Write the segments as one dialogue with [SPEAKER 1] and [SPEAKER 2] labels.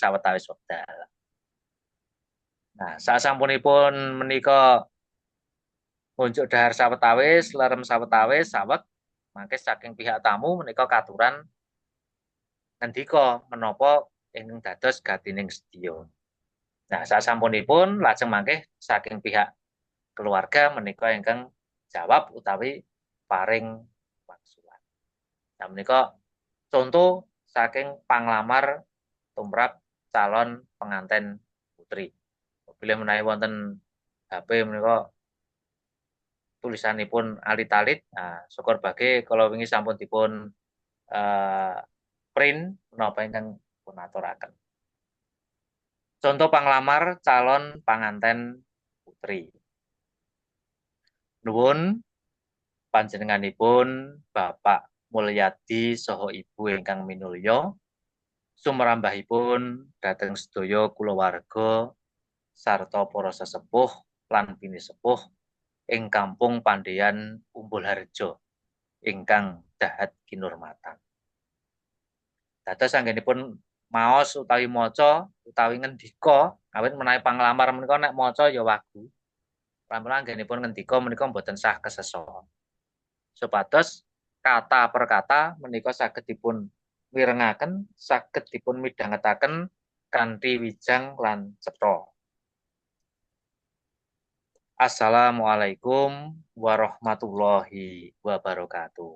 [SPEAKER 1] sawetawis wekdal. Nah, sasampunipun menika unjuk dahar sawetawis, lerem sawetawis, saweg, mangke saking pihak tamu menika katuran ngendika menapa ingkang dados gatining sedya. Nah, sasampunipun lajeng mangke saking pihak keluarga menika ingkang jawab utawi paring wangsulan. Nah, menika contoh saking panglamar tumrap calon pengantin putri. Bila menawi wonten HP menika tulisanipun alit-alit, nah syukur bage kalau wingi sampun dipun print menapa ingkang pun aturaken. Contoh panglamar calon panganten putri. Nuwun panjenenganipun Bapak Mulyadi saha Ibu ingkang minulya sumrambahipun dhateng sedaya kulawarga sarta para sesepuh lan pinisepuh ing Kampung Pandheyan Umbulharja ingkang dahat kinurmatan. Dados anggenipun maos utawi maca utawi ngendika awit menawi panglamar menika nek maca ya wagu. Lan anggenipun ngendika menika mboten sah kesesa. Supados kata per kata menika saged dipun mirengaken, saged dipun midhangetaken kanthi wijang lan cetha. Assalamualaikum warahmatullahi wabarakatuh.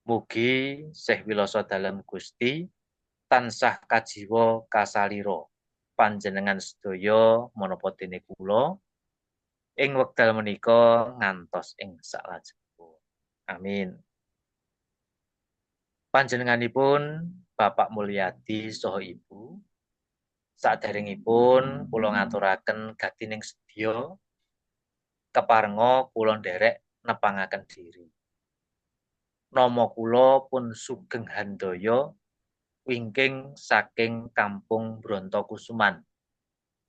[SPEAKER 1] Mugi Syekh Wilasa Dalem Gusti tansah kajiwa kasalira panjenengan sedaya menapa dene kula ing wekdal menika ngantos ing salajengipun. Amin. Panjenenganipun Bapak Mulyadi saha Ibu saderengipun kula ngaturaken gatining sedya keparenga kula nderek nepangaken diri. Nama kula pun Sugeng Handaya wingking saking Kampung Brontokusuman,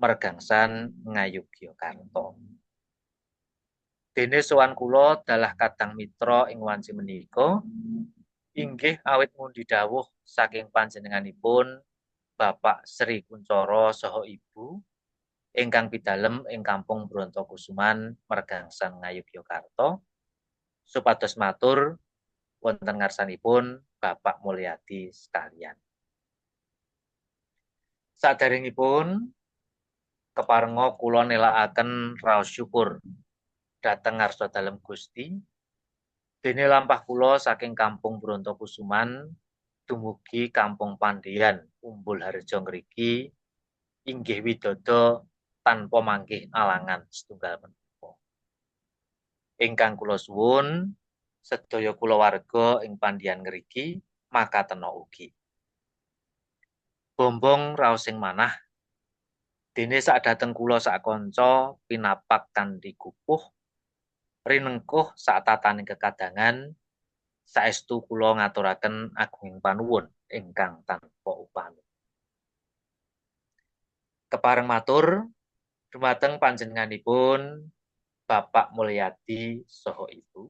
[SPEAKER 1] Mergangsan Ngayogyakarta. Dene sowan kula dalah kadang mitra ing wanci menika inggih awit ngundi dawuh saking panjenenganipun Bapak Sri Kuncoro saha Ibu ingkang pidalem ing Kampung Brontokusuman, Mergangsan Ngayogyakarta supados matur wonten ngarsanipun Bapak Mulyadi sekalian. Saderengipun keparenga kula nelakaken raos syukur dhateng ngarsa dalem Gusti dene lampah kula saking Kampung Brontokusuman dumugi Kampung Pandheyan Umbulharja ngriki inggih widada tanpa mangkih alangan setunggal menika. Ingkang kula suwun sedaya kulawarga ing Pandheyan ngriki makatena ugi. Bombong raosing manah dene sakdateng kula sakanca pinapak kanthi kupuh rinengkuh satataning kekadangan saestu kula ngaturaken agunging panuwun ingkang tanpa upami. Kepareng matur dumateng panjenenganipun Bapak Mulyadi saha Ibu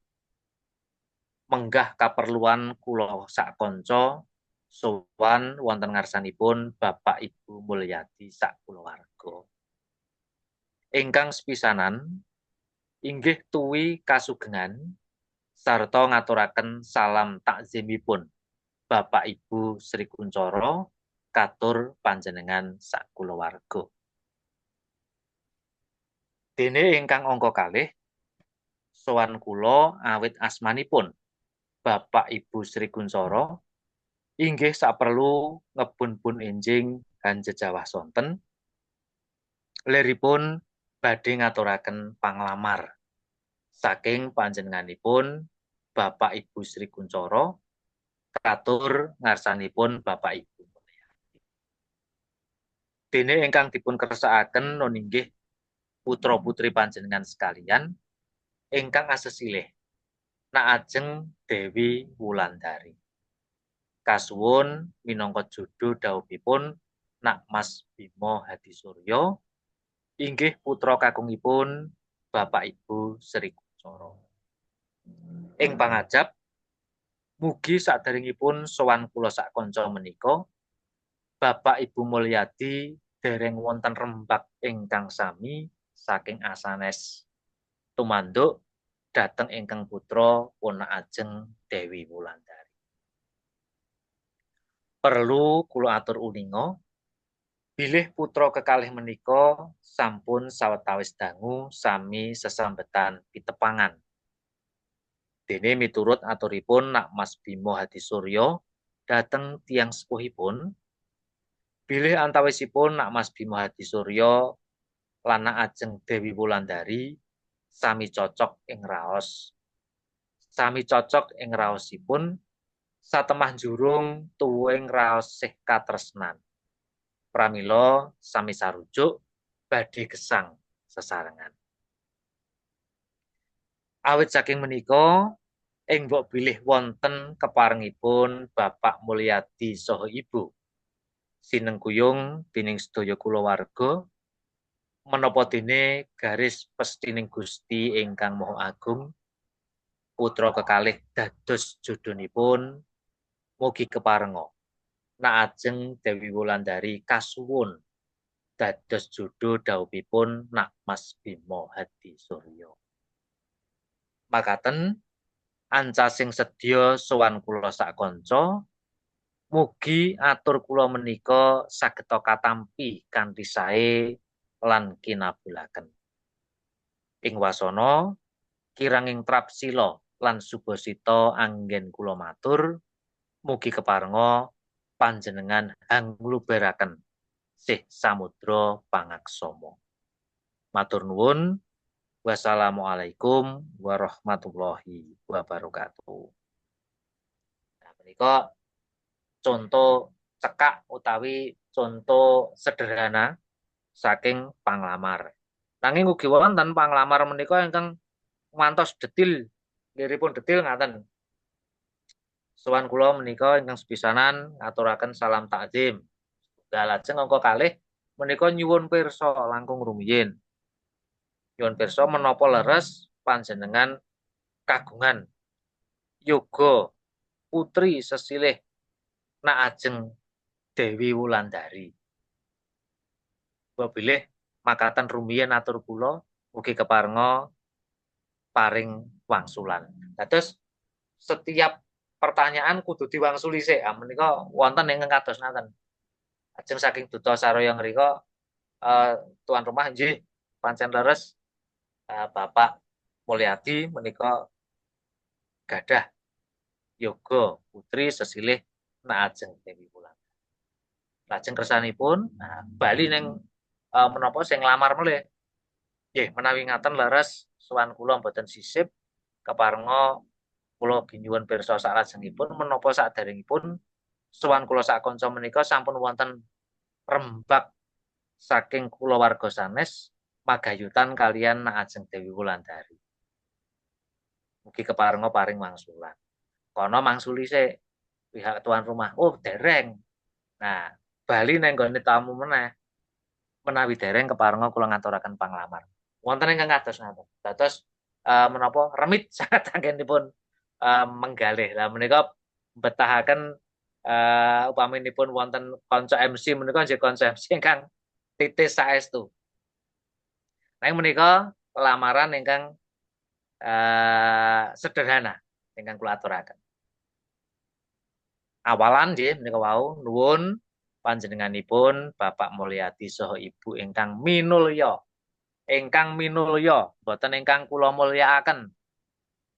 [SPEAKER 1] menggah kaperluan kula sakanca sowan wonten ngarsanipun Bapak Ibu Mulyadi sak kulawarga. Ingkang sepisanan inggih tuwi kasugengan sarta ngaturaken salam takzimipun Bapak Ibu Sri Kuncoro katur panjenengan sak kulawarga. Dene ingkang angka kalih sowan kula awit asmanipun Bapak Ibu Sri Kuncoro inggih saperlu ngebun-bun enjing hanjejawah sonten liripun badhe ngaturaken panglamar saking panjenenganipun Bapak Ibu Sri Kuncoro katur ngarsanipun Bapak Ibu Mulyadi. Dene ingkang dipun kersakaken noninggih putra-putri panjenengan sekalian ingkang asesilih Naajeng Dewi Wulandari. Kasuwun minangka judhu dawuhipun Nak Mas Bima Hadisurya inggih putra kakungipun Bapak Ibu Sri Kuncoro. Ing pangajap mugi saderengipun sowan kula sak kanca menika Bapak Ibu Mulyadi dereng wonten rembag ingkang sami saking asanes tumanduk dhateng ingkang putra puna ajeng Dewi Wulandari. Perlu kula atur uninga bilih putra kekalih menika sampun sawetawis dangu sami sesambetan pitepangan. Dene miturut aturipun Nak Mas Bima Hadisurya dhateng tiyang sepuhipun, bilih antawisipun Nak Mas Bima Hadisurya lan Nak Ajeng Dewi Wulandari sami cocok ing raos. Sami cocok ing raosipun satemah jurung tuwuhing raos sih katresnan. Pramila sami sarujuk badhe gesang sesarengan. Awit saking menika ing mbok bilih wonten keparengipun Bapak Mulyadi saha Ibu sinengkuyung dening sedaya kulawarga menapa dene garis pestining Gusti ingkang Maha Agung putra kekalih dados jodhonipun mugi keparenga Nak Ajeng Dewi Wulandari kasuwun dados jodho dhawuhipun Nak Mas Bima Hadisurya. Makaten ancasing sedya sowan kula sakanca mugi atur kula menika sageta katampi kanthi sae lan kinabulaken. Ing wasana kiranging trapsila lan subasita anggen kula matur mugi keparenga panjenengan hangluberaken sih samudra pangaksama. Matur nuwun. Wassalamualaikum warahmatullahi wabarakatuh. Nah, menika contoh cekak utawi contoh sederhana saking panglamar. Nanging ugi wonten panglamar menika ingkang ngantos detil, liripun detil ngaten. Sowan kula menika ingkang sepisanan ngaturaken salam takzim. Lajeng angka kalih menika nyuwun pirsa langkung rumiyin. Nyuwun pirsa menapa leres panjenengan kagungan yoga putri sesilih Nak Ajeng Dewi Wulandari. Wabilih makaten rumiyin atur kula mugi keparenga paring wangsulan. Dados setiap pertanyaan kudu diwangsuli sik. Menika wonten ingkang kados ngaten. Ajeng saking duta saraya ngrika tuan rumah nggih pancen leres Bapak Mulyadi menika gadah yoga putri sesilih Nak Ajeng Dewi Wulandari. Lajeng kersanipun bali ning menapa sing nglamar melih. Nggih menawi ngaten leres sowan kula mboten sisip keparenga kula ginyuwun pirsa salajengipun menapa saderengipun sowan kula sakanca menika sampun wonten rembag saking kulawarga sanes magayutan kalian Nak Ajeng Dewi Wulandari. Mugi keparenga paring wangsulan. Kono mangsuli sik pihak tuan rumah. Oh, dereng. Nah, bali nang nggone tamu meneh. Menawi dereng keparenga kula ngaturaken panglamar. Wonten ingkang kados ngaten. Dados menapa remit sangat anggenipun menggalih. Lah menika betahaken upaminipun wonten kanca MC menika nggih kanca MC ingkang titis saestu. Nah, menika lamaran ingkang sederhana ingkang kula aturaken. Awalan nggih menika wau nuwun panjenenganipun Bapak Mulyadi saha Ibu ingkang minulya. Ingkang minulya, boten ingkang kula mulyakaken.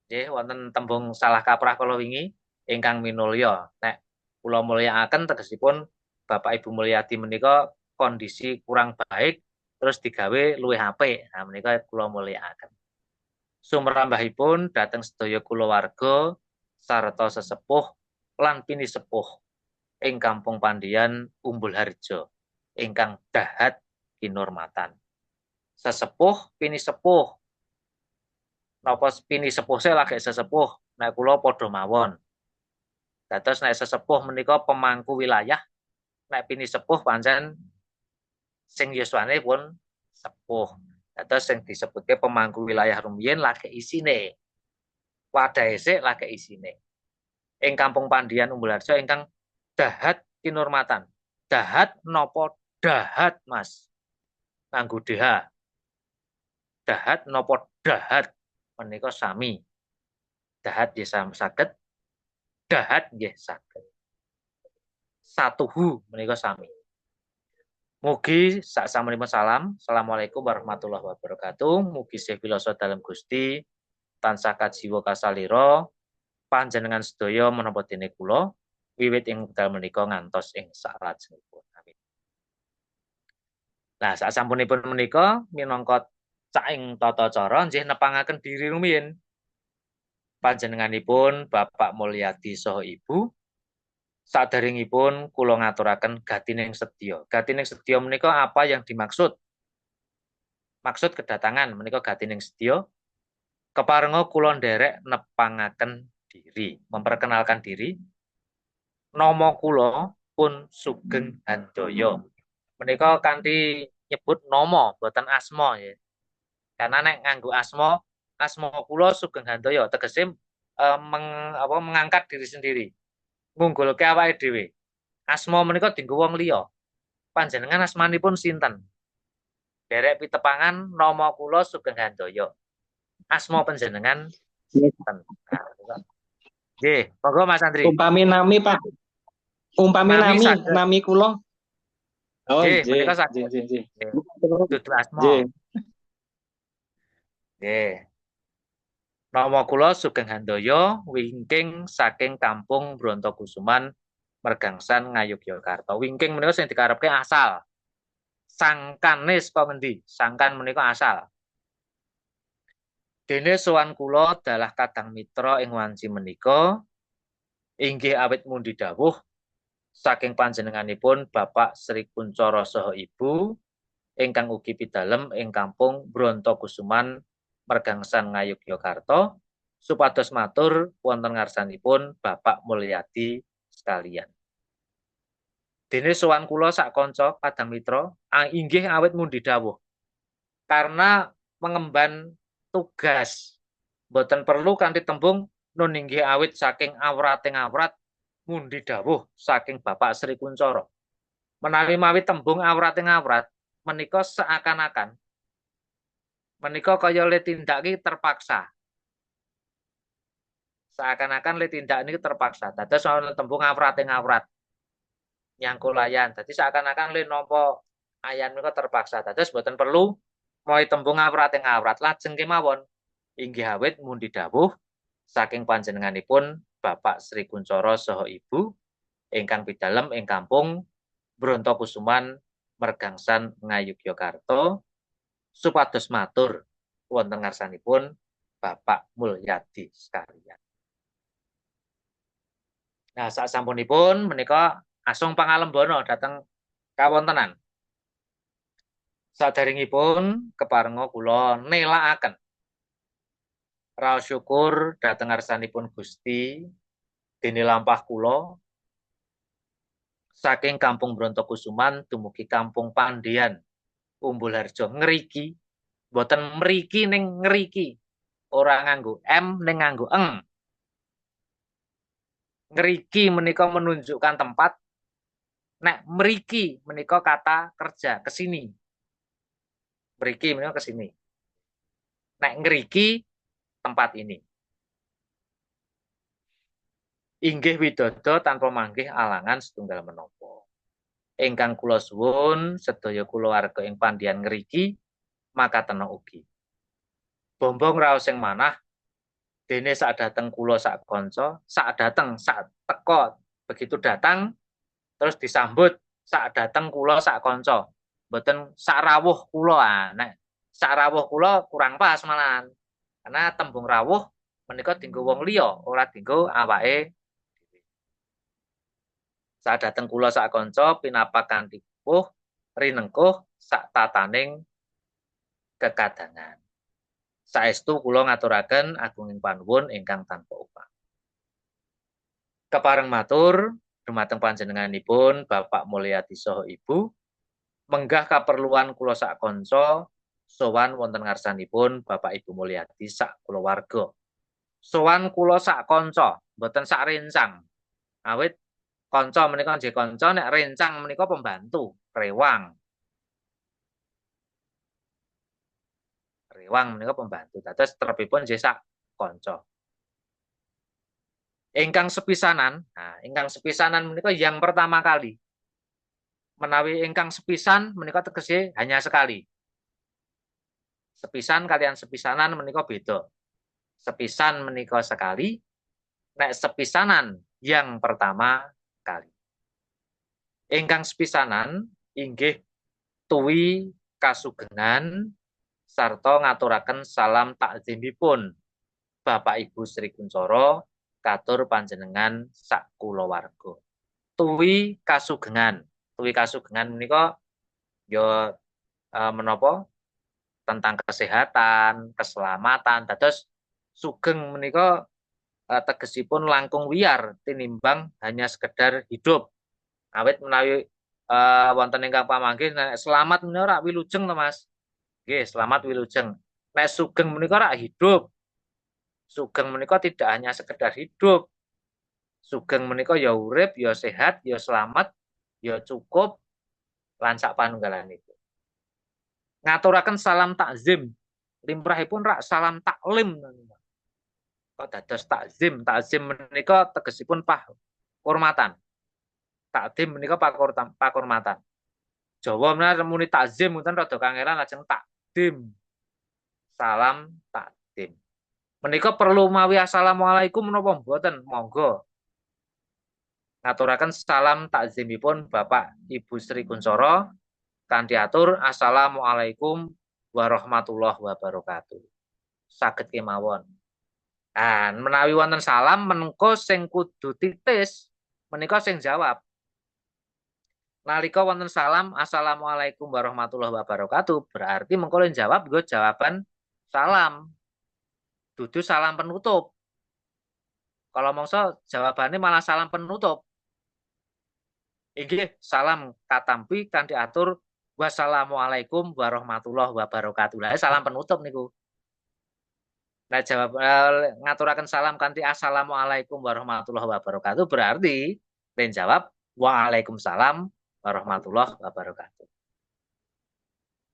[SPEAKER 1] Nggih wonten tembung salah kaprah kala wingi ingkang minulya. Nek kula mulyakaken tegesipun Bapak Ibu Mulyadi menika kondisi kurang baik terus digawe luwih apik. Nah menika kula mulyakaken. Sumrambahipun dhateng sedaya kulawarga sarta sesepuh lan pinisepuh ing Kampung Pandian Umbul Harjo ingkang dahat kinurmatan. Sesepuh pinisepuh. Napa pinisepuh se lagi sesepuh nek kula padha mawon. Dados nek sesepuh menika pemangku wilayah, nek pinisepuh pancen sing yuswane pun sepuh. Dados sing disebutke pemangku wilayah rumiyin lagi isine. Wadahe sik lagi isine. Ing Kampung Pandian Umbul Harjo ingkang dahat kinurmatan. Dahat nopo dahat, Mas? Nganggo DH. Dahat nopo dahat menika sami. Dahat nggih saged, dahat nggih saged. Satuhu menika sami. Mugi saksampunipun salam. Assalamualaikum warahmatullahi wabarakatuh. Mugi sefiloso dalam Gusti tansah kajiwa kasalira panjenengan sedaya menapa dene kula wiwit ing wekdal menika ngantos ing salajengipun. Amin. Nah, saksampunipun menika minangka caing tata cara nggih nepangaken diri rumiyin. Panjenenganipun Bapak Mulyadi saha Ibu sadaringipun kula ngaturaken gatining sedya. Gatining sedya menika apa yang dimaksud? Maksud kedatangan menika gatining sedya keparenga kula nderek nepangaken diri, memperkenalkan diri. Nama kula pun Sugeng Handoyo. Menika kanthi nyebut nama boten asma ya. Karena nek nganggo asma, asma kula Sugeng Handoyo tegese mengangkat diri sendiri. Ngunggulke awake dhewe. Asma menika dienggo wong liya. Panjenengan asmanipun sinten? Derek pitepangan nama kula Sugeng Handoyo. Asma panjenengan sinten? Nggih, monggo Mas Andri.
[SPEAKER 2] Umpami nami, Pak. Umpami nami kula. Oh,
[SPEAKER 1] nggih,
[SPEAKER 2] nggih.
[SPEAKER 1] menika saged.
[SPEAKER 2] Nggih.
[SPEAKER 1] Dudu asma. Nggih. Nama kula Sugeng Handoyo, wingking saking Kampung Brontokusuman, Mergangsan, Ngayogyakarta. Wingking menika sing dikarepke asal. Sangkane saka ngendi? Sangkan menika asal. Dene sowan kula dalah kadang mitra ing wanci menika inggih awit mundi dawuh saking panjenenganipun Bapak Sri Kunchara saha Ibu ingkang ugi pidalem ing Kampung Brontokusuman, Mergangsan, Ngayogyakarta supados matur wonten ngarsanipun Bapak Mulyadi sekalian. Dene sowan kula sak kanca kadang mitra inggih awit mundi dawuh. Karena mengemban tugas boten perlu kanthi tembung nun inggih awit saking awrating awrat mundi dawuh saking Bapak Sri Kunchara. Menawi mawi tembung awrating awrat menika seakan-akan menika kaya le tindak iki terpaksa. Seakan-akan le tindak niki terpaksa. Dados ana tembung awrating awrat. Nyangkul ayan. Dadi seakan-akan le nampa ayan menika terpaksa. Dados boten perlu mau tembung awrating awrat. Lajeng kemawon inggih awit mundi dawuh saking panjenenganipun Bapak Sri Kunchara saha Ibu ingkang pidalem ing Kampung Brontokusuman, Mergangsan, Ngayogyakarta supados matur wonten ngarsanipun Bapak Mulyadi sekalian. Nah, sasampunipun menika asung pangalembana dhateng kawontenan. Sadaringipun keparenga kula nelakaken raos syukur dhateng ngarsanipun Gusti dene lampah kula saking Kampung Brontokusuman dumugi Kampung Pandhian Umbulharjo ngriki, boten mriki ning ngriki. Ora nganggo M ning nganggo eng. Ngriki menika menunjukkan tempat. Nek mriki menika kata kerja kesini. Mriki menika kesini. Nek ngriki tempat ini. Inggih widodo tanpa manggih alangan setunggal menapa. Ingkang kula suwun sedaya kulawarga ing Pandhian ngriki makatena ugi. Bombong raos sing manah dene sak dateng kula sak kanca, sak dateng sak teka begitu datang terus disambut sak dateng kula sak kanca. Mboten sak rawuh kula. Nek sak rawuh kula kurang pas malahan. Karena tembung rawuh menika dienggo wong liya, ora dienggo awake. Sak dateng kula sak kanca pinapak kanthi puh rinengkuh sak tataning kekadangan. Saestu kula ngaturaken agunging panuwun ingkang tanpa upah. Kepareng matur dumateng panjenenganipun Bapak Mulyadi saha Ibu menggah kaperluan kula sak kanca sowan wonten ngarsanipun Bapak Ibu Mulyadi sak kulawarga. Sowan kula sak kanca, mboten sak rencang. Awit Kanca menika nggih kanca, nek rencang menika pembantu, rewang. Rewang menika pembantu. Dados trepipun nggih sak kanca. Ingkang sepisanan, nah ingkang sepisanan menika yang pertama kali. Menawi ingkang sepisan menika tegese hanya sekali. Sepisan kalian sepisanan menika beda. Sepisan menika sekali, nek sepisanan yang pertama kali. Ingkang sepisanan inggih tuwi kasugengan sarta ngaturaken salam takzimipun Bapak Ibu Sri Kuncoro katur panjenengan sak kulawarga. Tuwi kasugengan. Tuwi kasugengan menika ya menapa tentang kesehatan, keselamatan. Dados sugeng menika tegesipun langkung wiyar tinimbang hanya sekedar hidup. Awit menawi wonten ingkang pamanggih selamat menika rak wilujeng to Mas. Nggih, selamat wilujeng. Nek sugeng menika rak hidup. Sugeng menika tidak hanya sekedar hidup. Sugeng menika ya urip, ya sehat, ya selamat, ya cukup lan sak panunggalanipun. Ngaturaken salam takzim. Limrahipun rak salam taklim. Kok dados takzim? Takzim menika tegesipun pahormatan. Takdim menika pakurmatan. Jawa menika muni takzim mboten rada kangelan lajeng takdim. Salam takdim. Menika perlu mawi assalamualaikum menapa mboten? Monggo. Ngaturaken salam takzimipun Bapak Ibu Sri Kuncoro kanthi atur assalamualaikum warahmatullahi wabarakatuh. Saged kemawon. Nah, menawi wonten salam menengko sing kudu titis menika sing jawab. Nalika wonten salam assalamualaikum warahmatullahi wabarakatuh berarti mengko jawab nggo jawaban salam. Dudu salam penutup. Kalau mongso jawabannya malah salam penutup. Inggih salam katampi kanthi atur wassalamualaikum warahmatullahi wabarakatuh. Lah salam penutup niku. Nah jawab ngaturaken salam kanthi assalamualaikum warahmatullahi wabarakatuh berarti ben jawab waalaikumsalam warahmatullahi wabarakatuh.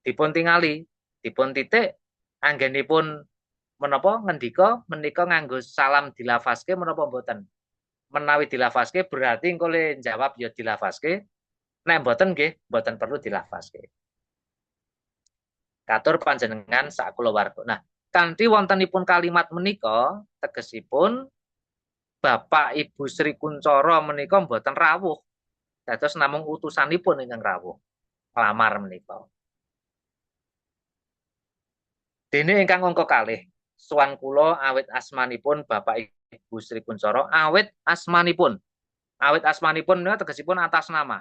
[SPEAKER 1] Dipun tingali, dipun titik anggenipun menapa ngendika menika nganggo salam dilafaske menapa mboten. Menawi dilafaske berarti engko le jawab ya dilafaske. Nek mboten nggih mboten perlu dilafaske. Katur panjenengan sak kulawarga. Nah, kanthi wontenipun kalimat menika tegesipun Bapak Ibu Sri Kuncoro menika mboten rawuh. Dados namung utusanipun ingkang rawuh. Nglamar menika. Dene ingkang angka kalih sowan kula awit asmanipun Bapak Ibu Sri Kuncoro awit asmanipun. Awit asmanipun menika tegesipun atas nama.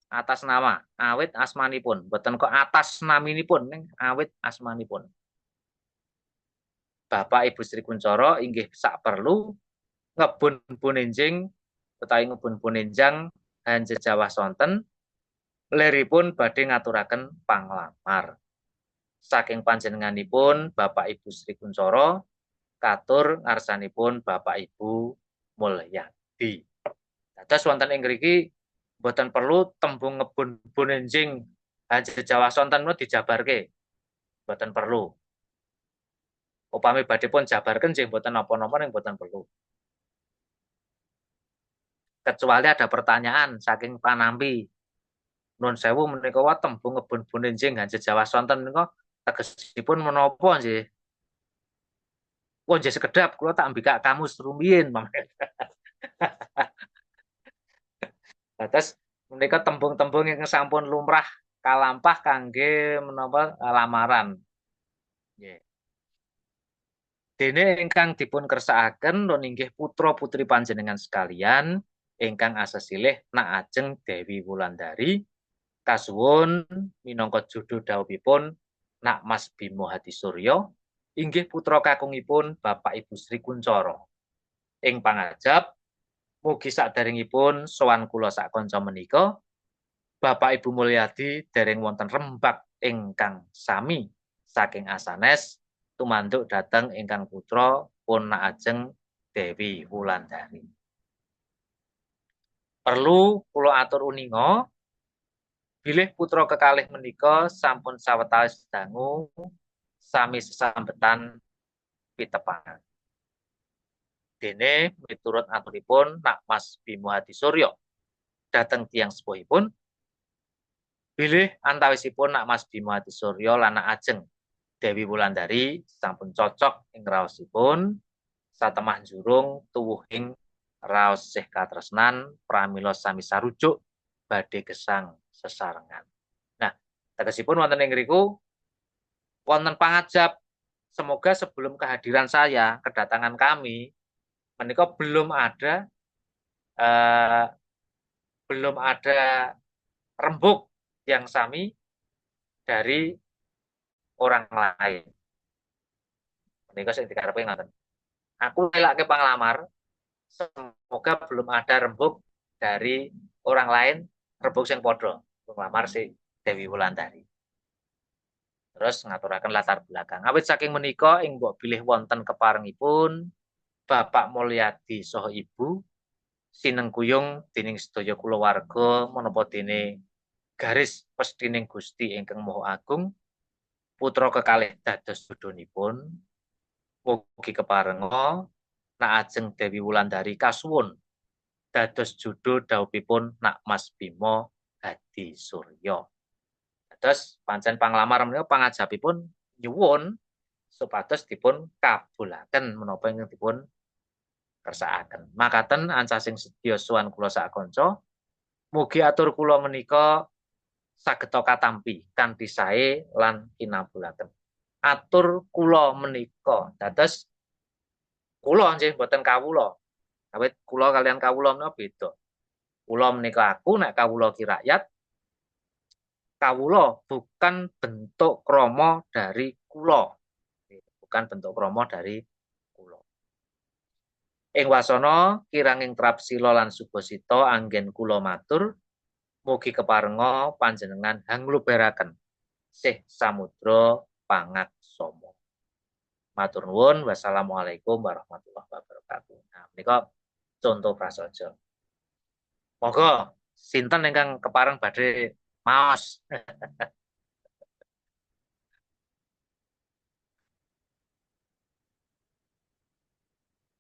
[SPEAKER 1] Atas nama, awit asmanipun. Mboten kok atas naminipun ning awit asmanipun. Bapak Ibu Sri Kuncoro inggih sak perlu ngebun-bun enjing utawi ngebun-bun enjang hanjejawah sonten leripun badhe ngaturaken panglamar. Saking panjenenganipun Bapak Ibu Sri Kuncoro katur ngarsanipun Bapak Ibu Mulyadi. Dados wonten ing mriki mboten perlu tembung ngebun-bun enjing hanjejawah sonten menika dijabarke. Mboten perlu. Upami badhe pun jabarken nggih mboten napa-napa ning mboten perlu. Kecuali ada pertanyaan saking panampi. Nun sewu menika wae tembung ngebun-bun enjing hanjejawah sonten menika tegesipun menapa nggih? Wah nggih sekedap kula tak mbikak kamus rumiyin. Dados menika tembung-tembung ingkang sampun lumrah kalampah kangge menapa lamaran. Nggih. Dene ingkang dipun kersakaken nun inggih putra-putri panjenengan sekalian ingkang asesilih nak ajeng Dewi Wulandari kasuwun minangka judul dawuhipun nak Mas Bimo Hadisuryo inggih putra kakungipun Bapak Ibu Sri Kuncoro. Ing pangajap mugi saderengipun sowan kula sak kanca menika Bapak Ibu Mulyadi dereng wonten rembag ingkang sami saking asanes tumanduk dhateng ingkang putra pun ajeng Dewi Wulandari. Perlu kula atur uninga bilih putra kekalih menika sampun sawetawis dangu sami sesambetan pitepangan. Dene miturut aturipun Nak Mas Bimo Hadisuryo dhateng tiyang sepuhipun bilih antawisipun Nak Mas Bimo Hadisuryo lan Nak Ajeng Dewi Wulandari sampun cocok ing raosipun satemah jurung tuwuhing raos sih katresnan pramila sami sarujuk badhe gesang sesarengan. Nah, tegesipun wonten ing ngriku wonten pangajap. Semoga sebelum kehadiran saya, kedatangan kami, menika belum ada rembuk yang sami dari orang lain. Menika sing dikarepe ngoten. Aku elake panglamar, semoga belum ada rembuk dari orang lain, rembuk sing padha panglamar si Dewi Wulandari. Terus ngaturaken latar belakang. Awit saking menika ing mbok bilih wonten keparengipun Bapak Mulyadi saha Ibu sinengkuyung dening sedaya kulawarga menapa dene garis pestining Gusti ingkang Maha Agung putra kekalih dados jodhonipun mugi keparenga Nak Ajeng Dewi Wulandari kasuwun dados judho dhawuhipun Nak Mas Bimo Hadisuryo. Dados pancen panglamar menika pangajapipun nyuwun supados dipun kabulaken menapa ingkang dipun kersakaken. Makaten ancasing sedya sowan kula sak kanca, mugi atur kula menika sageta katampi kanthi sae lan kinabulaken. Atur kula menika dados kula nggih mboten kawula. Awit kula kalian kawula menika beda. Kula menika aku, nek kawula ki rakyat. Kawula bukan bentuk krama dari kula. Bukan bentuk krama dari kula. Ing wasana kiranging trapsila lan subasita anggen kula matur mugi keparenga panjenengan hangluberaken sih samudra pangaksama. Matur nuwun, wassalamualaikum warahmatullahi wabarakatuh. Nah, menika contoh prasaja. Monggo sinten ingkang kepareng badhe maos.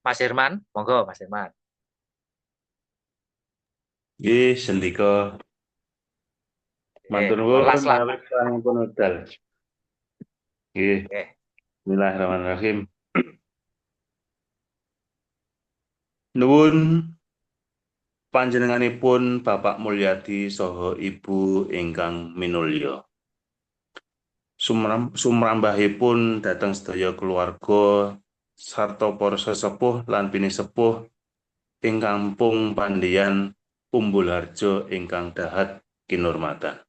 [SPEAKER 1] Mas Herman, monggo Mas Herman.
[SPEAKER 3] Nggih, sendika. Matur nuwun awit sampun wekdal. Nggih. Bismillahirrahmanirrahim. Nuwun panjenenganipun Bapak Mulyadi saha Ibu ingkang minulya. Sumrambahipun dhateng sedaya keluarga sarta para sesepuh lan pinisepuh ing Kampung Pandhian Umbulharjo ingkang dahat kinurmatan.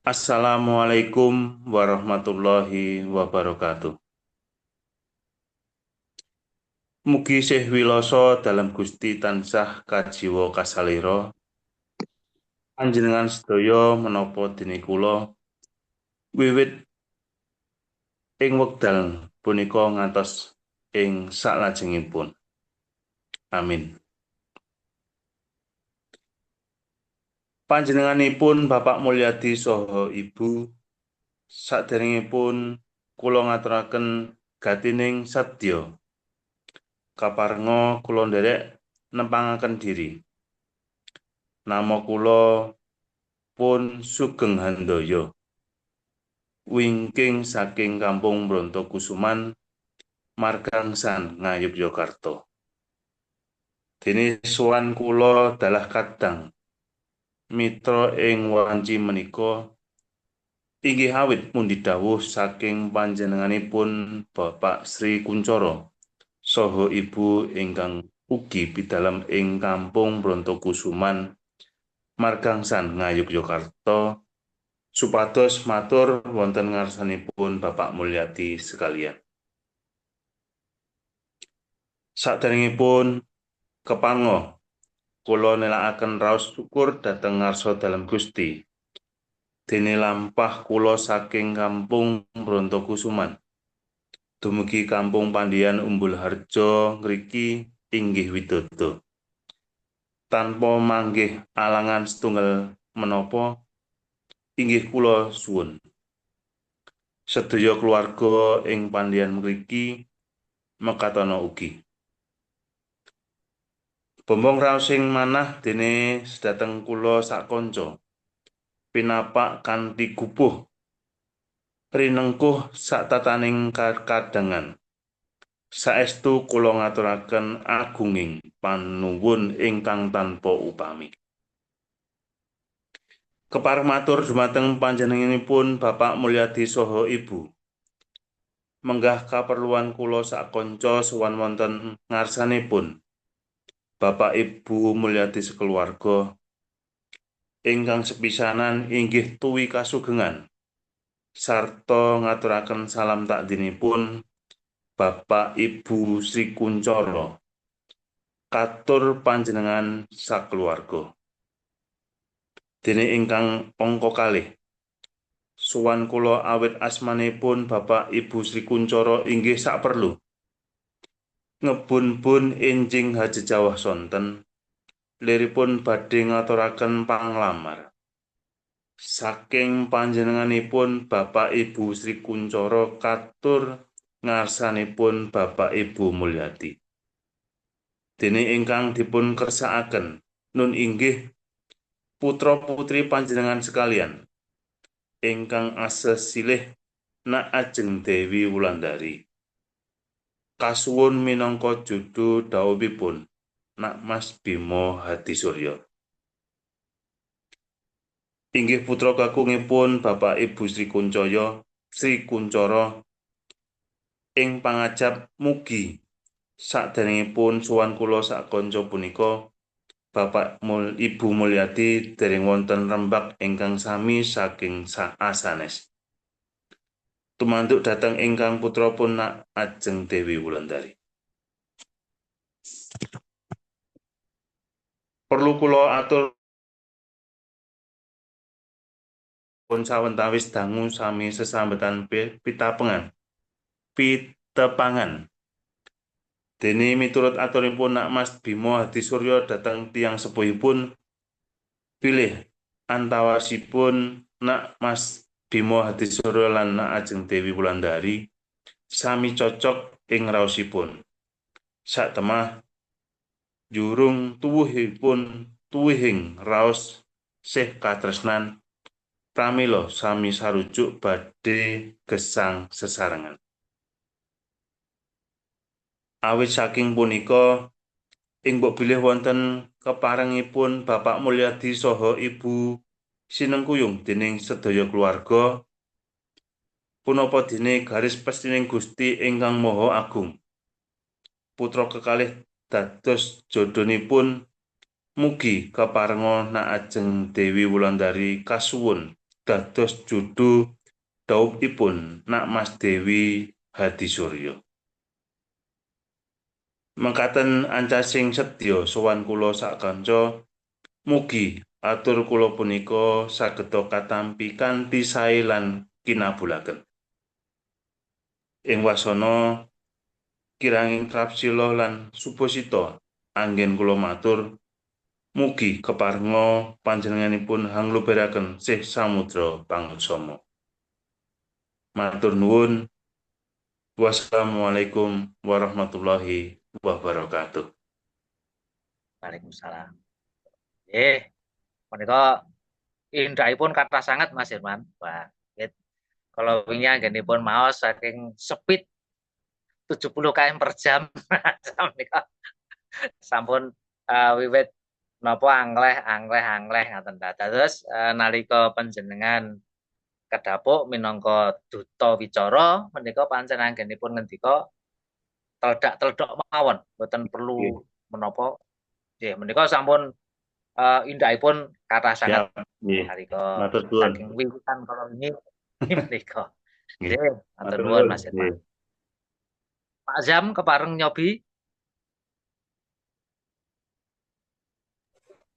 [SPEAKER 3] Assalamualaikum warahmatullahi wabarakatuh. Mugi sih wiloso dalam Gusti tansah kajiwa kasalira. Panjenengan sedaya menapa dene kula wiwit ing wekdal punika ngantos ing salajengipun. Amin. Panjenenganipun Bapak Mulyadi saha Ibu saderengipun kula ngaturaken gatining sadya kaparenga kula nderek nempangaken diri. Nama kula pun Sugeng Handoyo. Wingking saking Kampung Brontokusuman, Margangsan, Ngayogyakarta. Dene sowan kula dalah kadang mitra ing wanci menika inggih awit pundi dawuh saking panjenenganipun Bapak Sri Kunchara saha Ibu ingkang ugi pidalem ing Kampung Brontokusuman Margangsan Ngayogyakarta supados matur wonten ngarsanipun Bapak Mulyadi sekalian. Saderengipun kepango kula nelakaken raos syukur dhateng ngarsa dalem Gusti. Dene lampah kula saking Kampung Brontokusuman dumugi Kampung Pandhian Umbulharjo ngriki inggih widodо. tanpa manggih alangan setunggal menapa inggih kula suwun. Sedaya keluarga ing pandhian mriki mekatana ugi. Bombong raos sing manah dene sedateng kula sakanca pinapak kanthi gupuh rinengkuh satataning kadangan. Saestu kula ngaturaken agunging panuwun ingkang tanpa upami. Kepareng matur dumateng panjenenganipun Bapak Mulyadi saha Ibu. Menggah kaperluan kula sakanca sowan wonten ngarsanipun Bapak Ibu Mulyadi sekeluarga ingkang sepisanan inggih tuwi kasugengan sarta ngaturaken salam takdinipun Bapak Ibu Sri Kuncoro katur panjenengan sakeluarga. Dene ingkang angka kalih sowan kula awit asmanipun Bapak Ibu Sri Kuncoro inggih saperlu ngebun-bun enjing hajejawah sonten liripun badhe ngaturaken panglamar saking panjenenganipun Bapak Ibu Sri Kuncoro katur ngarsanipun Bapak Ibu Mulyadi. Dene ingkang dipun kersakaken nun inggih putra putri panjenengan sekalian ingkang asesilih nak ajeng Dewi Wulandari. Kasuwun minangka judu dawuhipun nak Mas Bima Hadisurya. Inggih putra kakungipun Bapak Ibu Sri Kuncoro ing pangajap mugi saderengipun sowan kula sakanca punika Bapak Ibu Mulyadi dereng wonten rembag ingkang sami saking asanes. Tumantuk dhateng ingkang putra pun nak ajeng Dewi Wulandari. Perlu kula atur pun sawentawis dangu sami sesambetan pitepangan. Dene miturut aturipun nak Mas Bima Hadisurya dhateng tiyang sepuhipun pilih antawasipun nak Mas Bima Hadisurya lan nak ajeng Dewi Wulandari sami cocok ing raosipun. Satemah jurung tuwuhing raos sih katresnan pramila sami sarujuk badhe gesang sesarengan. Awit saking punika ing mbok bilih wonten keparengipun Bapak Mulyadi saha Ibu sinengkuyung dening sedaya keluarga punapa dene garis pestining Gusti ingkang Maha Agung. Putra kekalih dados jodhonipun mugi kaparenga nak ajeng Dewi Wulandari kasuwun dados judu dawuhipun nak Mas Dewi Hadisurya. Mekaten ancasing sedya sowan kula sakanca mugi atur kula punika sageda katampi kanthi sae lan kinabulaken. Ing wasana kiranging trapsila lan supasita anggen kula matur mugi keparenga panjenenganipun hangluberaken sih samudra pangutsama. Matur nuwun. Wassalamualaikum warahmatullahi wabarakatuh.
[SPEAKER 1] Waalaikumsalam. Menika indahipun kathah sangat Mas Herman. Wah, kalau wingi anggenipun maos saking speed 70 km per jam. Menika sampun wiwit napa angleh ngaten ta. Terus nalika panjenengan kedapuk minangka duta wicara menika pancen anggenipun ngendika teledak mawon, boten perlu menapa. Nggih, menika sampun indahipun kathah sanget nalika saking wiwitan kala wingi menika. Nggih, matur nuwun Mas Herman. Pak Zam kepareng nyobi.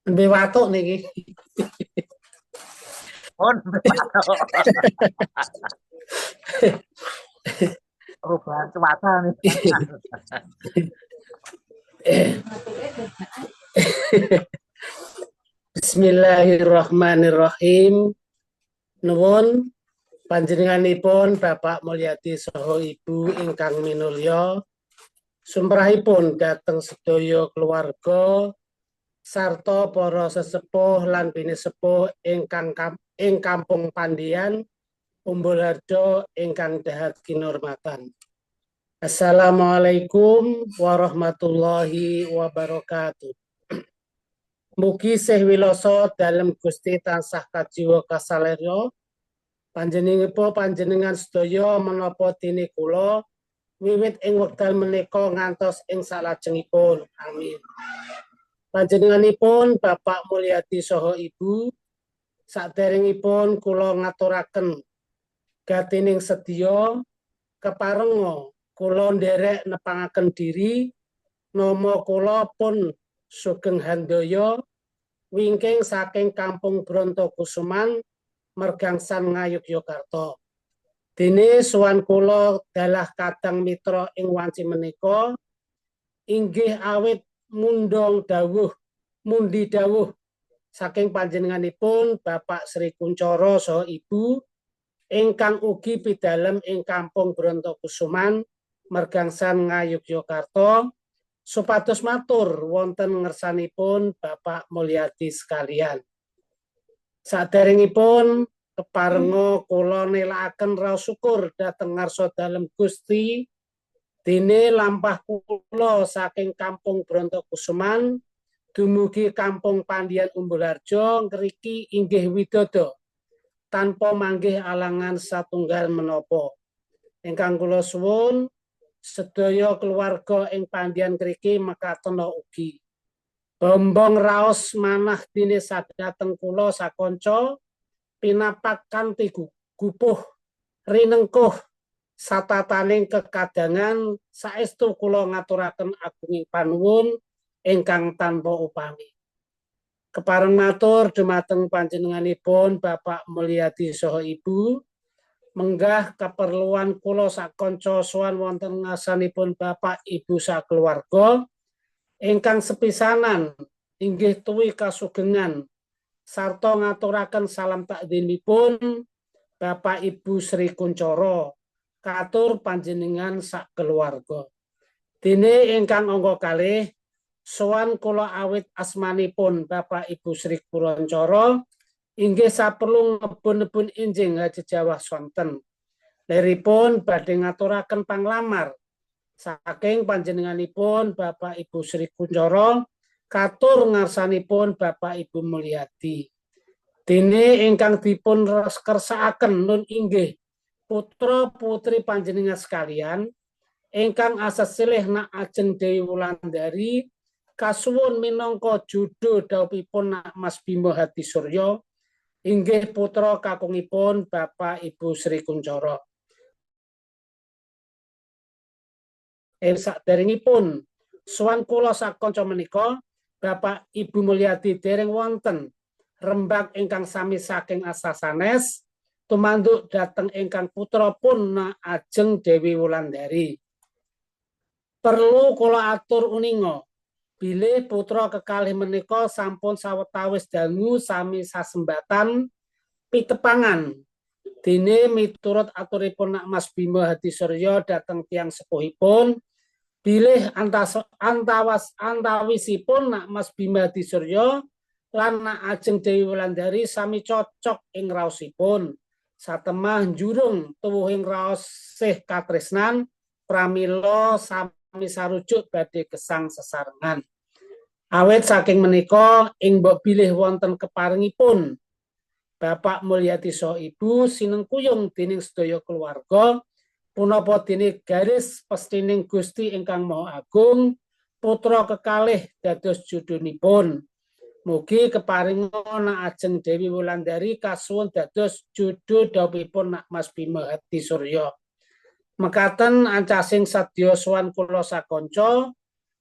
[SPEAKER 4] Nembe watuk niki.
[SPEAKER 1] Perubahan cuaca nih.
[SPEAKER 4] Bismillahirrahmanirrahim. Nuwun panjenenganipun Bapak Mulyadi saha Ibu ingkang minulya, sumrahipun dhateng sedaya keluarga sarta para sesepuh lan binisepuh ingkang ing Kampung Pandian, Umbulharjo ingkang dahat kinurmatan. Assalamualaikum warahmatullahi wabarakatuh. Mugi sih wiloso dalem Gusti tansah kajiwa kasaleryo, panjenengan sedaya menapa dene kula wiwit ing wekdal menika ngantos ing salajengipun. Amin. Panjenenganipun Bapak Mulyadi saha Ibu, saderengipun kula ngaturaken gatining sedya keparenga kula nderek nepangaken diri nama kula pun Sugeng Handoyo wingking saking Kampung Brontokusuman, Mergangsan Ngayogyakarta. Dene sowan kula dalah kadang mitra ing wanci menika inggih awit mundi dawuh saking panjenenganipun Bapak Sri Kuncoro saha Ibu ingkang ugi pidalem ing Kampung Brontokusuman, Mergangsan Ngayogyakarta, supados matur wonten ngersanipun Bapak Mulyadi sekalian. Saderengipun keparenga kula nélakaken raos syukur dhateng ngarsa dalem Gusti dene lampah kula saking Kampung Brontokusuman dumugi Kampung Pandian Umbulharjo ngriki inggih widodо tanpa manggih alangan satunggal menapa. Ingkang kula suwun sedaya keluarga ing Pandian mriki mekaten ugi. Bombong raos manah dene sadhateng kula sakonca pinapak kanthi gupuh rinengkuh satataning kekadangan saestu kula ngaturaken agunging panuwun ingkang tanpa upami. Kepareng matur dumateng panjenenganipun Bapak Mulyadi saha Ibu, menggah keperluan kula sakonco sowan wonten ngasanipun Bapak Ibu sakeluarga ingkang sepisanan inggih tuwi kasugengan sarta ngaturaken salam takdimipun Bapak Ibu Sri Kuncoro katur panjenengan sakeluarga. Dene ingkang angka kalih sowan kula awit asmanipun Bapak Ibu Sri Kuncoro inggih saperlu ngebun-nebun enjing jejawah sonten. Leripun badhe ngaturaken panglamar saking panjenenganipun Bapak Ibu Sri Kuncoro katur ngarsanipun Bapak Ibu Mulyadi. Dene ingkang dipun kersakaken nun inggih putra putri panjenengan sekalian ingkang asesilih nak ajeng Dewi Wulandari kasuwun minangka judul dawuhipun Nak Mas Bima Hadisurya inggih putra kakungipun Bapak Ibu Sri Kuncoro. Saderengipun sowan kula sakonca menika Bapak Ibu Mulyadi dereng wonten rembag ingkang sami saking asa sanes tumanduk dhateng ingkang putra pun ajeng Dewi Wulandari. Perlu kula atur uninga bilih putra kekalih menika sampun sawetawis dangu sami sasembatan pitepangan dene miturut aturipun Nak Mas Bima Hadisurya dhateng tiyang sepuhipun bilih antawisipun Nak Mas Bima Hadisurya lan Nak Ajeng Dewi Wulandari sami cocok ing raosipun satemah njurung tuwuhing raos sih katresnan pramila sami sarujuk badhe gesang sesarengan. Awit saking menika ing mbok bilih wonten keparengipun Bapak Mulyadi saha Ibu sinengkuyung dening sedaya keluarga punapa dene garis pestining Gusti ingkang Maha Agung putra kekalih dados judunipun. Mugi keparinga Nak Ajeng Dewi Wulandari kasuwun dados judul dawuhipun Nak Mas Bima Hadisurya. Mekaten ancasing sadya sowan kula sakonca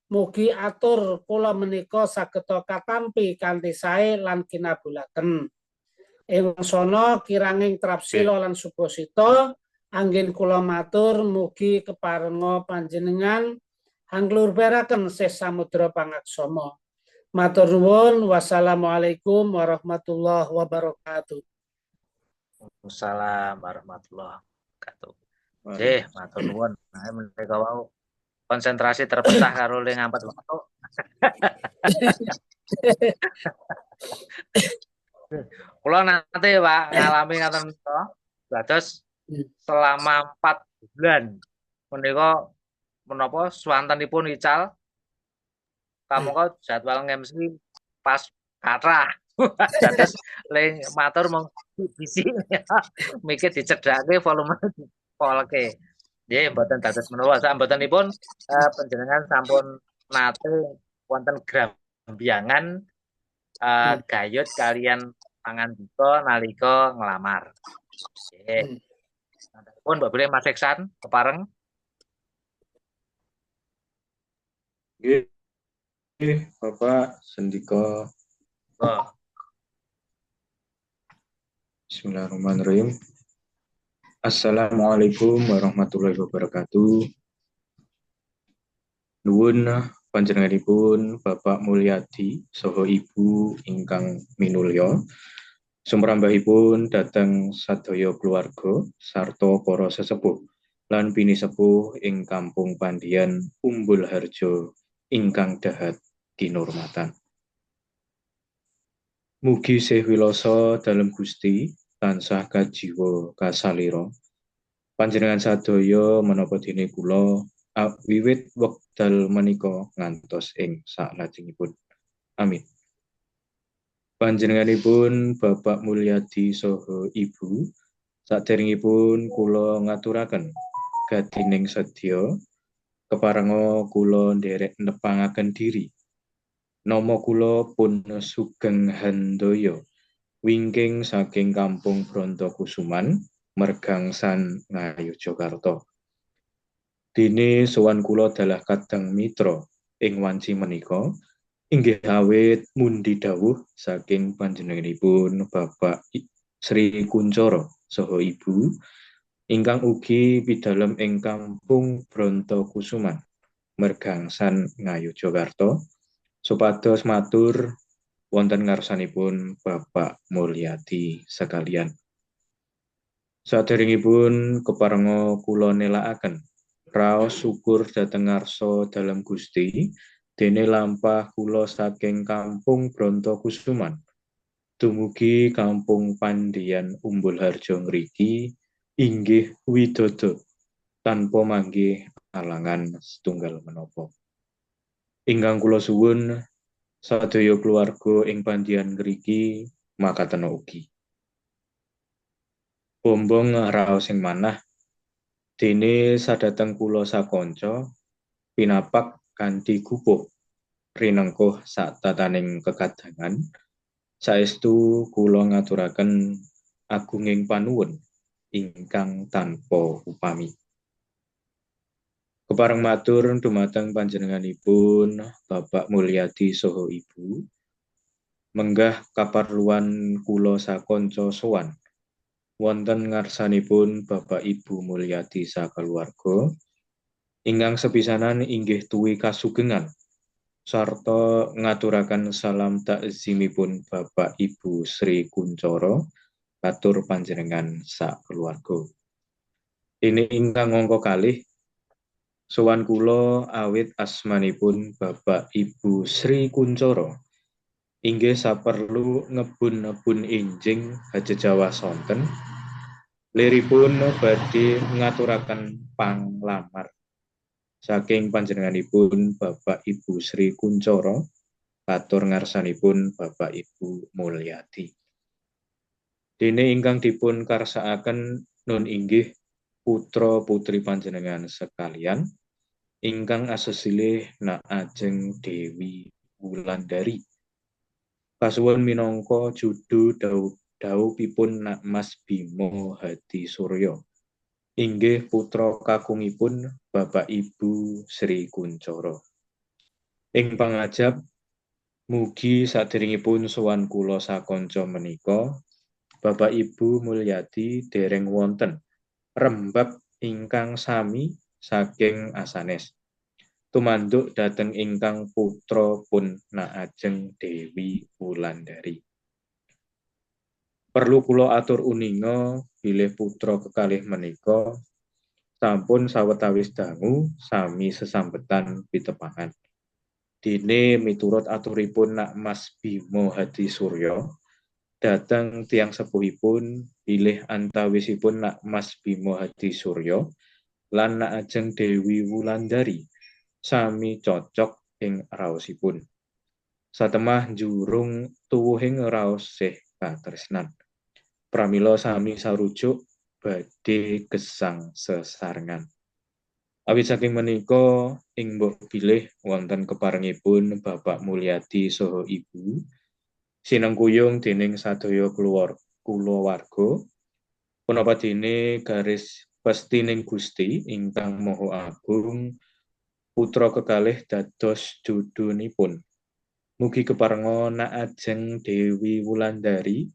[SPEAKER 4] mugi atur kula menika sageta katampi kanthi sae lan kinabulaken. Ing sono kiranging trapsila lan subasita anggen kula matur mugi keparenga panjenengan hanglurberaken sih samudra pangaksama. Matur nuwun. Wassalamualaikum warahmatullahi wabarakatuh.
[SPEAKER 1] Waalaikumsalam warahmatullahi wabarakatuh. Jih, matur nuwun. Nah, mereka wau konsentrasi terpecah karo le ngampet waktu. Kula nanti Pak ngalami ngaten menika. Dados selama 4 bulan menika menapa swantenipun ical pamangka jadwal MC pas kathah. Dados le matur mong bisi mikir dicedhake volume dipolke. Nggih mboten dados menawa sambotenipun panjenengan sampun nate wonten grambiyangan gayut kalian pangandika nalika nglamar. Nggih. Pun Mbak Boleh Mas Iksan kepareng.
[SPEAKER 5] Nggih, Bapak Sendika.
[SPEAKER 1] Oh.
[SPEAKER 5] Bismillahirrahmanirrahim. Assalamualaikum warahmatullahi wabarakatuh. Nuwun panjenenganipun Bapak Mulyadi saha Ibu ingkang minulya. Sumrambahipun dhateng sadaya keluarga sarta para sesepuh lan pinisepuh ing Kampung Pandian Umbul Harjo ingkang dahat kinurmatan. Mugi sih wilasa dalem Gusti tansah kajiwa kasalira. Panjenengan sadaya menapa dene kula wiwit wekdal menika ngantos ing salajengipun. Amin. Panjenenganipun Bapak Mulyadi saha Ibu, saderengipun kula ngaturaken gadining sedya keparenga kula nderek nepangaken diri. Nama kula pun Sugeng Handoyo, wingking saking Kampung Brontokusuman, Mergangsan Ngayogyakarta. Dene sowan kula dalah kadang mitra ing wanci menika. Inggih awit mundi dawuh saking panjenenganipun Bapak Sri Kuncoro saha Ibu ingkang ugi pidalem ing Kampung Brontokusuman Mergangsan Ngayogyakarta supados matur wonten ngarsanipun Bapak Mulyadi sekalian. Saderengipun keparenga kula nelakaken raos syukur dhateng ngarsa dalem Gusti dene lampah kula saking Kampung Brontokusuman dumugi Kampung Pandian Umbul Harjo ngriki inggih widodo tanpa manggih alangan setunggal menapa. Ingkang kula suwun sadaya keluarga ing Pandian ngriki makaten ugi. Bombong raos ing manah dene sadateng kula sakanca pinapak kanthi gupuh rinengkuh satataning kekadangan saestu kula ngaturaken agunging panuwun ingkang tanpa upami. Kepareng matur dumateng panjenenganipun Bapak Mulyadi saha Ibu menggah kaparluan kula sakanca sowan wonten ngarsanipun Bapak Ibu Mulyadi sakeluarga ingkang sepisanan inggih tuwi kasugengan sarta ngaturaken salam takzimipun Bapak Ibu Sri Kuncoro katur panjenengan sakeluarga. Ini ingkang angka kalih sowan kula awit asmanipun Bapak Ibu Sri Kuncoro inggih saperlu ngebun-nebun enjing hajejawa sonten liripun badhe ngaturaken panglamar saking panjenenganipun Bapak Ibu Sri Kuncoro katur ngarsanipun Bapak Ibu Mulyadi. Dene ingkang dipun karsakaken nun inggih putra putri panjenengan sekalian ingkang asesilih nak ajeng Dewi Wulandari. Kasuwun minangka judu dawuhipun nak Mas Bimo Hadi Suryo. Inggih putra kakungipun Bapak Ibu Sri Kuncoro. Ing pangajab mugi saderengipun sowan kula sakanca menika Bapak Ibu Mulyadi dereng wonten rembab ingkang sami saking asanes. tumanduk dhateng ingkang putra pun ajeng Dewi Wulandari. Perlu kula atur uninga bilih putra kekalih menika sampun sawetawis dangu sami sesambetan pitepangan. Dene miturut aturipun Mas Bima Hadi Surya dhateng tiyang sepuhipun bilih antawisipun Mas Bima Hadi Surya lan ajeng Dewi Wulandari sami cocok ing raosipun. Satemah njurung tuwuhing raos sih katresnan. Pramila sami sarujuk badhe gesang sesarengan. Awit saking menika ing mbok bilih wonten keparengipun Bapak Mulyadi saha Ibu sinengkuyung dening sadaya kulawarga punapa dene garis pestining Gusti ingkang Maha Agung putra kekalih dados judunipun. Mugi keparenga ajeng Dewi Wulandari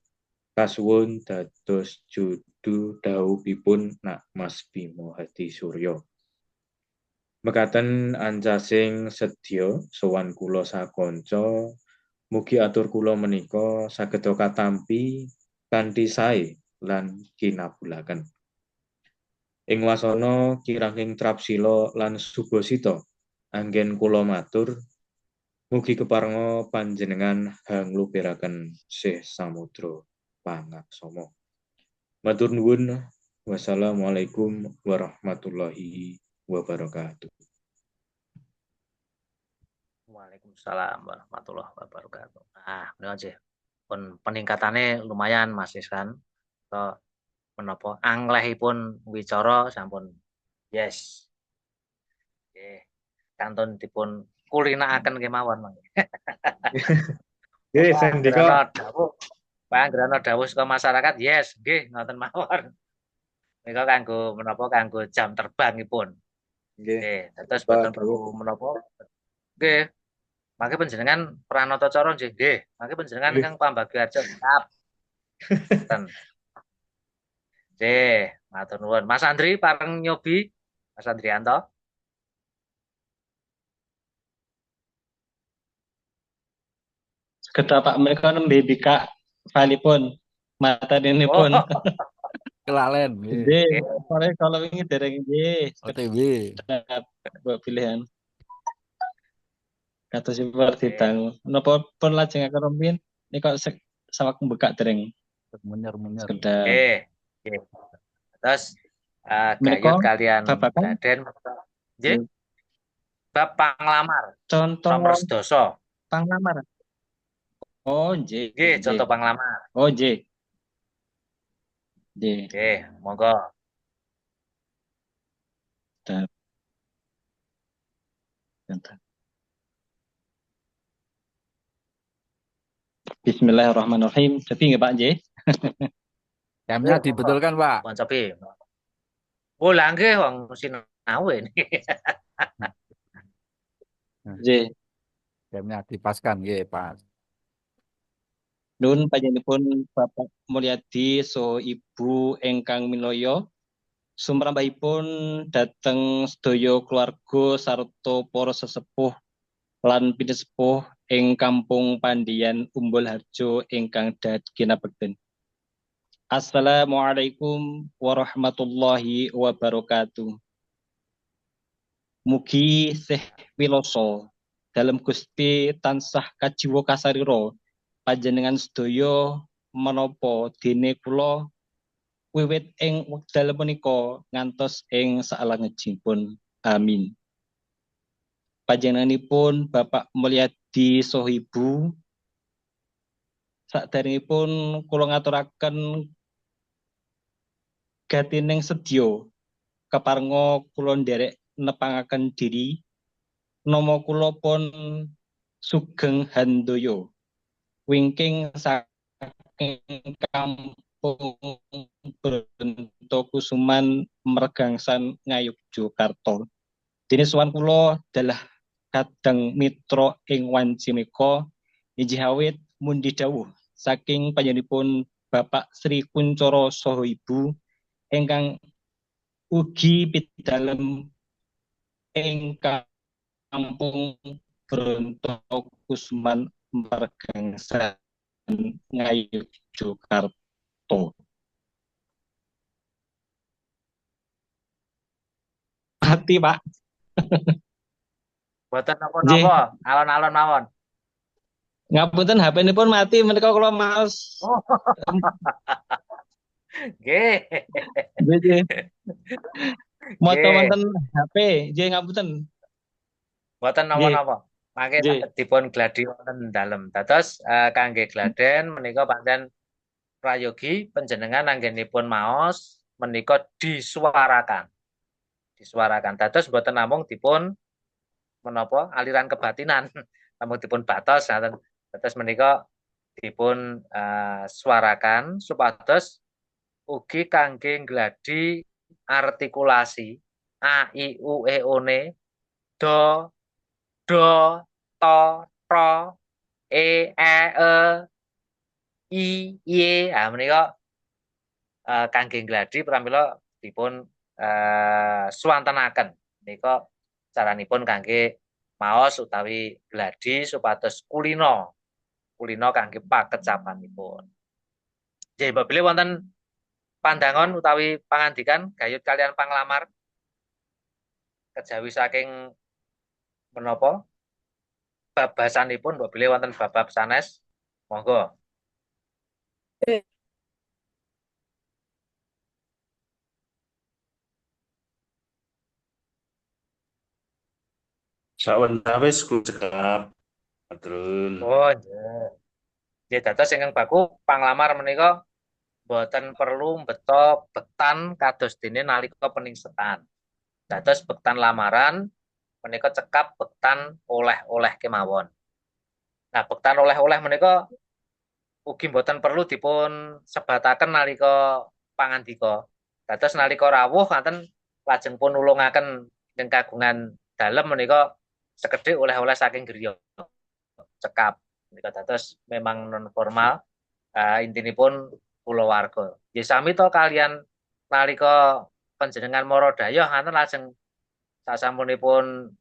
[SPEAKER 5] kasuwun dados judu dhawuhipun Mas Bima Hadi Surya. Mekaten ancasing sedya sowan kula sakonca, mugi atur kula menika saged katampi kanthi sae lan kinabulaken. Ing wasana kiranging trapsila lan subasita anggen kula matur, mugi keparenga panjenengan hanglubiraken sih samudra pangaksama. Matur nuwun. Wassalamualaikum warahmatullahi wabarakatuh.
[SPEAKER 1] Waalaikumsalam warahmatullahi wabarakatuh. Ini aja. Pun peningkatannya lumayan Mas Iskan. So, menapa anglehipun wicara sampun yes. Nggih. Kantun dipun kulinakaken kemawon mangke.
[SPEAKER 5] Nggih, sendika
[SPEAKER 1] Panggrana dawuh saka masyarakat yes, nggih ngoten mawon. Menika kanggo menapa kanggo jam terbangipun. Nggih, terus boten perlu menapa. Nggih. Mangke panjenengan pranata cara nggih. Mangke panjenengan ingkang pambagiarja siap. Ten. Nggih, matur nuwun. Mas Andri pareng nyobi. Mas Andrianto.
[SPEAKER 2] Sekedar Pak mereka nembe bika valipun mata ini pun.
[SPEAKER 6] Kelalen.
[SPEAKER 2] Nggih, kalau ini dereng nggih.
[SPEAKER 6] OTW.
[SPEAKER 2] Buat pilihan. Kata seperti tahu. Napa pun lajeng akan rombin. Ini kok sawak mbekak dereng.
[SPEAKER 6] Menyer-menyer.
[SPEAKER 2] Sekedar.
[SPEAKER 1] Nggih. Terus gayut kalian Raden. Nggih. Bab panglamar.
[SPEAKER 2] Contoh
[SPEAKER 1] nomor 12.
[SPEAKER 2] Panglamar. Oh, nggih.
[SPEAKER 1] Nggih, contoh panglamar.
[SPEAKER 2] Oh, nggih. Nggih.
[SPEAKER 1] Nggih, monggo.
[SPEAKER 2] Bismillahirrahmanirrahim. Tapi nggih Pak nggih.
[SPEAKER 6] Jamnya dibetulkan Pak.
[SPEAKER 1] Pun sepi. Oh, lah nggih wong sinau ini.
[SPEAKER 2] Nggih.
[SPEAKER 6] Jamnya dipaskan nggih, Pak.
[SPEAKER 2] Nun panjenenganipun Bapak Mulyadi so Ibu ingkang minulya sumrambahipun dhateng sedaya keluarga sarta para sesepuh lan pinesepuh ing Kampung Pandian Umbul Harjo ingkang dhat kinabekten. Assalamualaikum warahmatullahi wabarakatuh. Mugi sih wiloso dalam Gusti tansah kajiwa kasarira panjenengan sedaya menapa dene kula wiwit ing wekdal punika ngantos ing salajengipun. Amin. Panjenenganipun Bapak Mulyadi saha Ibu saderengipun kula ngaturaken gatining sedya keparenga kula nderek nepangaken diri nama kula pun Sugeng Handoyo wingking saking Kampung Brontokusuman Mergangsan Ngayogyakarta. Dene sowan kula adalah kadang mitra ing wanci menika inggih awit mundi dawuh saking panjenenganipun Bapak Sri Kuncoro saha Ibu ingkang ugi pidalem ingkang Kampung Bronto Kusman Margangsan Ngayogyakarta. Mati, Pak.
[SPEAKER 1] Boten
[SPEAKER 2] Nggih,
[SPEAKER 1] napa-napa, alon-alon mawon.
[SPEAKER 2] ngapunten HP ini pun mati menika kula maos.
[SPEAKER 1] Oh, nggih.
[SPEAKER 2] Nggih, moto
[SPEAKER 1] Nggih,
[SPEAKER 2] wonten HP, nggih ngapunten.
[SPEAKER 1] boten
[SPEAKER 2] Nggih,
[SPEAKER 1] napa-napa. Mangke
[SPEAKER 2] nggih.
[SPEAKER 1] saged dipun gladi wonten dalem. Dados kangge gladen menika pancen prayogi panjenengan anggenipun maos menika disuarakan. Disuarakan. Dados boten namung dipun menapa aliran kebatinan, namun dipun batos dados menika dipun suarakan supados ugi kangge gladi artikulasi a i u e o ne do do to tro e i menika kangge gladi pramila dipun swantenaken menika caranipun kangge maos utawi gladi supados kulino kangge pakecapanipun. Nggih, apabila wonten pandangan utawi pangandikan gayut kalian panglamar kejawi saking menapa babasanipun apabila wonten bab sanes monggo.
[SPEAKER 3] Sawetawis kula cekap. Maturun.
[SPEAKER 1] Oh, nggih. Nggih, dados ingkang baku panglamar menika boten perlu beto bektan kados dene nalika peningsetan. Dados bektan lamaran menika cekap bektan oleh-oleh kemawon. Nah, bektan oleh-oleh menika ugi boten perlu dipun sebataken nalika pangandika. Dados nalika rawuh ngaten lajeng pun nulungaken ing kagungan dalem menika sekedhik oleh-oleh saking griya. Cekap menika dados memang non formal intinipun kulawarga. Nggih sami to kalian nalika panjenengan mara dayah ngaten lajeng sasampunipun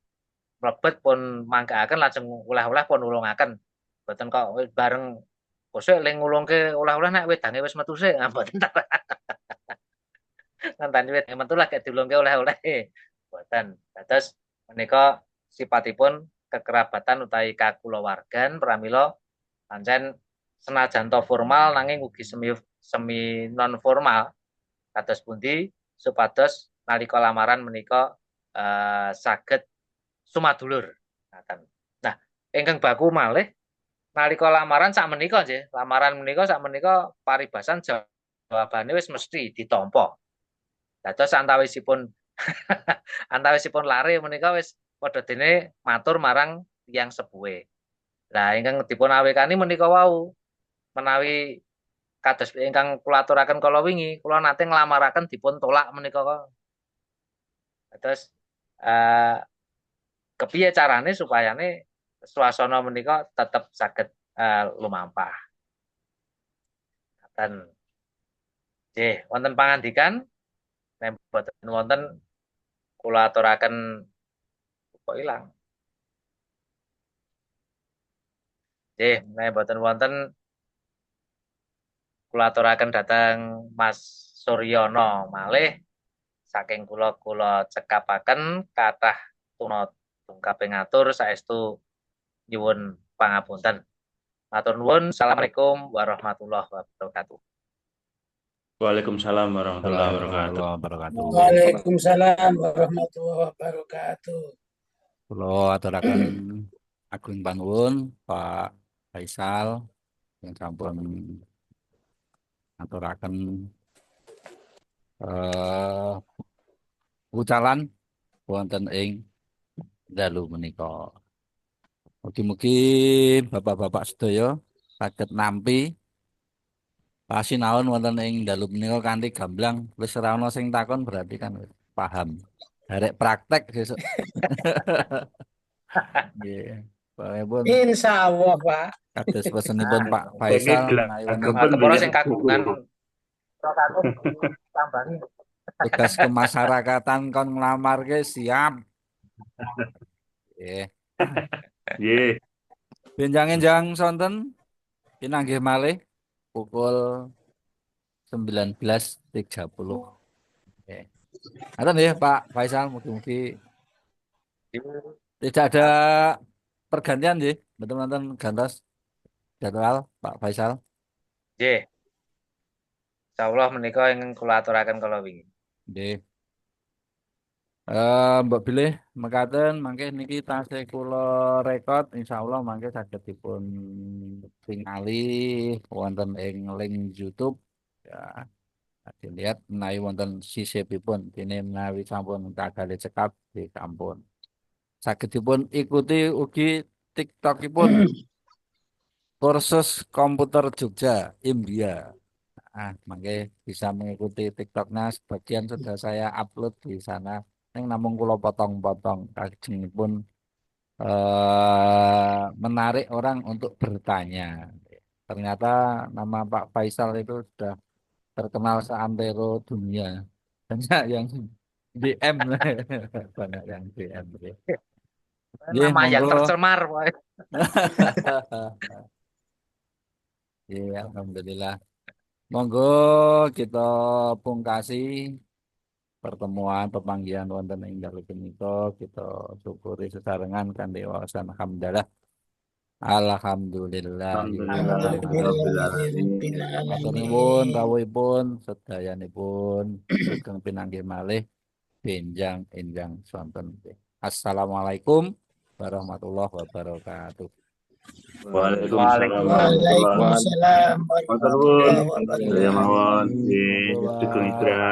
[SPEAKER 1] mlebet pun mangkaaken lajeng oleh-oleh pun nulungaken. Boten kok bareng kosek ling ngulungke oleh-oleh nek wedange wis metu sik, mboten ta. Ngenteni wedang metu lagi diulungke oleh-oleh. Boten. Dados menika sipatipun kekerabatan utawi kakulawargan pramila pancen senajan to formal nanging ugi semi non formal kados pundi supados nalika lamaran menika saged sumadulur. Nah, ingkang baku malih nalika lamaran sakmenika nggih, lamaran menika sakmenika paribasan jawabane wis mesti ditampa. Dados antawisipun antawisipun lare menika wis padha dene matur marang tiyang sepuhe. Lah ingkang dipun awekani menika wau menawi kados ingkang kula aturaken kala wingi, kula nate nglamaraken dipun tolak menika kok. Terus kepiye carane supayane swasana menika tetep saged lumampah. Dan nggih wonten pangandikan nek boten wonten kula aturaken kok ilang. Nggih nek boten wonten kula aturaken dhateng Mas Suryono malih saking kula cekapaken kathah tuna tungkaping atur saestu nyuwun pangapunten. Matur nuwun. Assalamualaikum warahmatullahi wabarakatuh.
[SPEAKER 3] Waalaikumsalam warahmatullahi wabarakatuh.
[SPEAKER 4] Waalaikumsalam warahmatullahi wabarakatuh.
[SPEAKER 6] Kula aturaken agung panuwun Pak Faisal yang sampun aturaken ucalan wonten ing dalu menika. Mugi-mugi bapak-bapak sedaya saged nampi pasinaon wonten ing dalu menika kanthi gamblang. Wis ora ana sing takon berarti kan paham. Arek praktek sesuk. Nggih. Pun
[SPEAKER 4] Insyaallah, Pak.
[SPEAKER 6] kados pesenipun Pak Faisal
[SPEAKER 1] Kepala sing kagungan tambahi
[SPEAKER 6] tugas kemasyarakatan kon nglamarke siap. Nggih.
[SPEAKER 3] Nggih.
[SPEAKER 6] Benjang-enjang sonten pinanggih malih pukul 19.30. Oke. Ngaten nggih Pak Faisal, mugi-mugi tidak ada pergantian nggih, betul-betul gantos jadwal Pak Faisal.
[SPEAKER 1] Nggih. Insyaallah menika ingkang kula aturaken kala wingi.
[SPEAKER 6] Nggih. Mbok bilih mekaten mangke niki tasih kula rekod insyaallah mangke saged dipun tingali wonten ing link YouTube ya. Dilihat menawi wonten sisipipun dene menawi sampun kagale cekap di kampun. Saged dipun ikuti ugi TikTokipun kursus komputer Jogja India. Mangke bisa mengikuti TikToknya sebagian sudah saya upload di sana. Yang namung kula potong-potong kajengipun menarik orang untuk bertanya. Ternyata nama Pak Faisal itu sudah terkenal seantero dunia. Banyak yang DM, banyak yang DM. Nggih,
[SPEAKER 1] Nama yang
[SPEAKER 6] monggo.
[SPEAKER 1] tercemar, Pak. Iya,
[SPEAKER 6] Alhamdulillah. Monggo kita pungkasi pertemuan pepanggihan wonten ing dalu punika kita syukuri sesarengan kanthi wawasan hamdalah.
[SPEAKER 3] Alhamdulillahirabbil alamin.
[SPEAKER 6] Maturnuwun rawuhipun sedayanipun sugeng pinanggih malih benjang enjang sonten. Assalamualaikum warahmatullahi wabarakatuh.
[SPEAKER 3] Waalaikumsalam warahmatullahi
[SPEAKER 4] Waalaikumsalam
[SPEAKER 3] wabarakatuh.
[SPEAKER 4] warahmatullahi wabarakatuh.
[SPEAKER 3] Saya mawon nggih, sugeng istirahat.